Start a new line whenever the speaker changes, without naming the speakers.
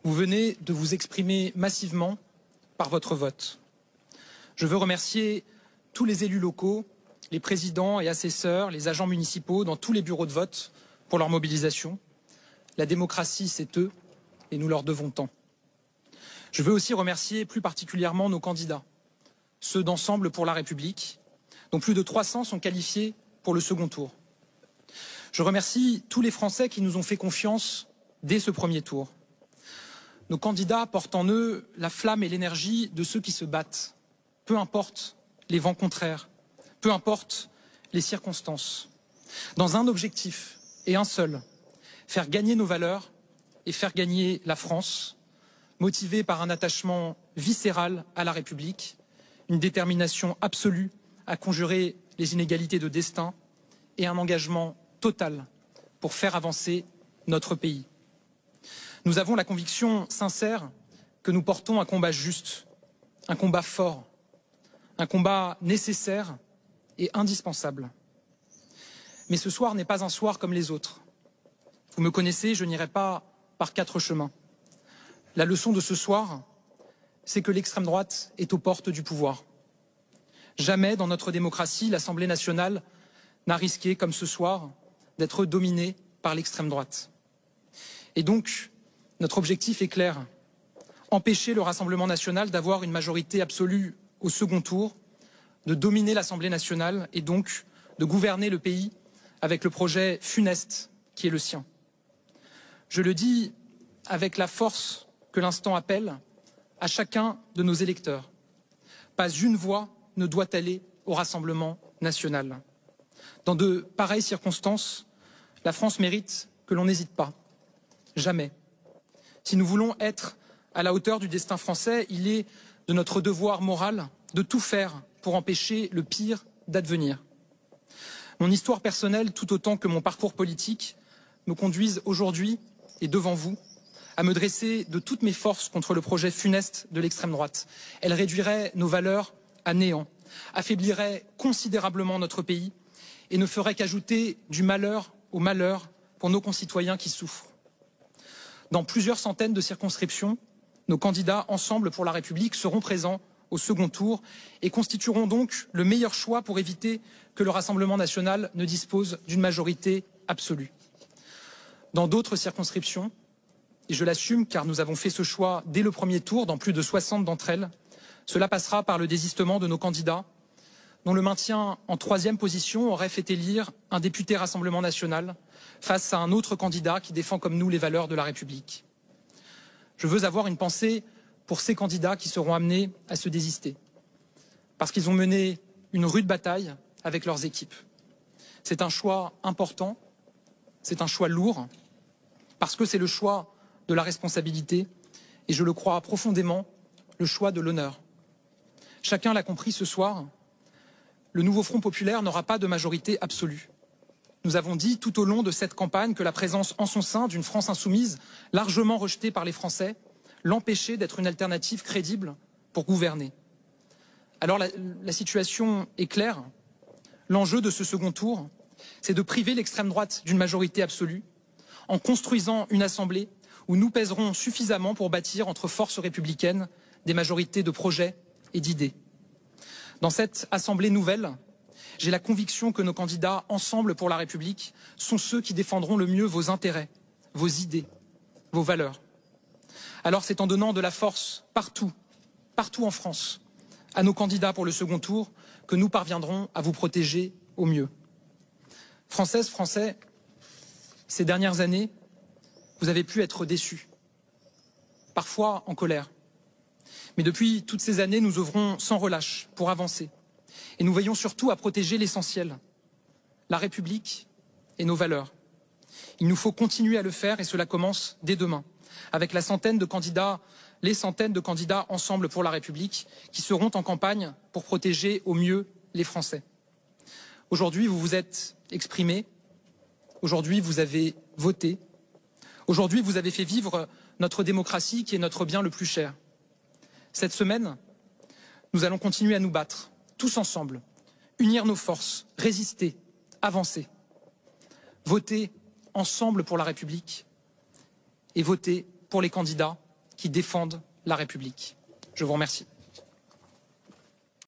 Vous venez de vous exprimer massivement par votre vote. Je veux remercier tous les élus locaux, les présidents et assesseurs, les agents municipaux dans tous les bureaux de vote pour leur mobilisation. La démocratie, c'est eux et nous leur devons tant. Je veux aussi remercier plus particulièrement nos candidats, ceux d'Ensemble pour la République, dont plus de 300 sont qualifiés pour le second tour. Je remercie tous les Français qui nous ont fait confiance dès ce premier tour. Nos candidats portent en eux la flamme et l'énergie de ceux qui se battent, peu importe les vents contraires, peu importe les circonstances, dans un objectif et un seul, faire gagner nos valeurs et faire gagner la France, motivés par un attachement viscéral à la République, une détermination absolue à conjurer les inégalités de destin et un engagement total pour faire avancer notre pays. Nous avons la conviction sincère que nous portons un combat juste, un combat fort, un combat nécessaire et indispensable. Mais ce soir n'est pas un soir comme les autres. Vous me connaissez, je n'irai pas par 4 chemins. La leçon de ce soir, c'est que l'extrême droite est aux portes du pouvoir. Jamais dans notre démocratie, l'Assemblée nationale n'a risqué, comme ce soir, d'être dominée par l'extrême droite. Et donc, notre objectif est clair, empêcher le Rassemblement national d'avoir une majorité absolue au second tour, de dominer l'Assemblée nationale et donc de gouverner le pays avec le projet funeste qui est le sien. Je le dis avec la force que l'instant appelle à chacun de nos électeurs. Pas une voix ne doit aller au Rassemblement national. Dans de pareilles circonstances, la France mérite que l'on n'hésite pas. Jamais. Si nous voulons être à la hauteur du destin français, il est de notre devoir moral de tout faire pour empêcher le pire d'advenir. Mon histoire personnelle, tout autant que mon parcours politique, me conduisent aujourd'hui et devant vous à me dresser de toutes mes forces contre le projet funeste de l'extrême droite. Elle réduirait nos valeurs à néant, affaiblirait considérablement notre pays et ne ferait qu'ajouter du malheur au malheur pour nos concitoyens qui souffrent. Dans plusieurs centaines de circonscriptions, nos candidats Ensemble pour la République seront présents au second tour et constitueront donc le meilleur choix pour éviter que le Rassemblement national ne dispose d'une majorité absolue. Dans d'autres circonscriptions, et je l'assume car nous avons fait ce choix dès le premier tour dans plus de 60 d'entre elles, cela passera par le désistement de nos candidats, dont le maintien en 3e position aurait fait élire un député Rassemblement national face à un autre candidat qui défend comme nous les valeurs de la République. Je veux avoir une pensée pour ces candidats qui seront amenés à se désister, parce qu'ils ont mené une rude bataille avec leurs équipes. C'est un choix important, c'est un choix lourd, parce que c'est le choix de la responsabilité et je le crois profondément, le choix de l'honneur. Chacun l'a compris ce soir, le nouveau Front populaire n'aura pas de majorité absolue. Nous avons dit tout au long de cette campagne que la présence en son sein d'une France insoumise, largement rejetée par les Français, l'empêchait d'être une alternative crédible pour gouverner. Alors la situation est claire. L'enjeu de ce second tour, c'est de priver l'extrême droite d'une majorité absolue en construisant une assemblée où nous pèserons suffisamment pour bâtir entre forces républicaines des majorités de projets et d'idées. Dans cette assemblée nouvelle, j'ai la conviction que nos candidats Ensemble pour la République sont ceux qui défendront le mieux vos intérêts, vos idées, vos valeurs. Alors c'est en donnant de la force partout en France, à nos candidats pour le second tour, que nous parviendrons à vous protéger au mieux. Françaises, Français, ces dernières années, vous avez pu être déçus, parfois en colère. Mais depuis toutes ces années, nous œuvrons sans relâche pour avancer. Et nous veillons surtout à protéger l'essentiel, la République et nos valeurs. Il nous faut continuer à le faire et cela commence dès demain, avec les centaines de candidats Ensemble pour la République qui seront en campagne pour protéger au mieux les Français. Aujourd'hui, vous vous êtes exprimés, aujourd'hui, vous avez voté, aujourd'hui, vous avez fait vivre notre démocratie qui est notre bien le plus cher. Cette semaine, nous allons continuer à nous battre, tous ensemble, unir nos forces, résister, avancer, voter ensemble pour la République et voter pour les candidats qui défendent la République. Je vous remercie.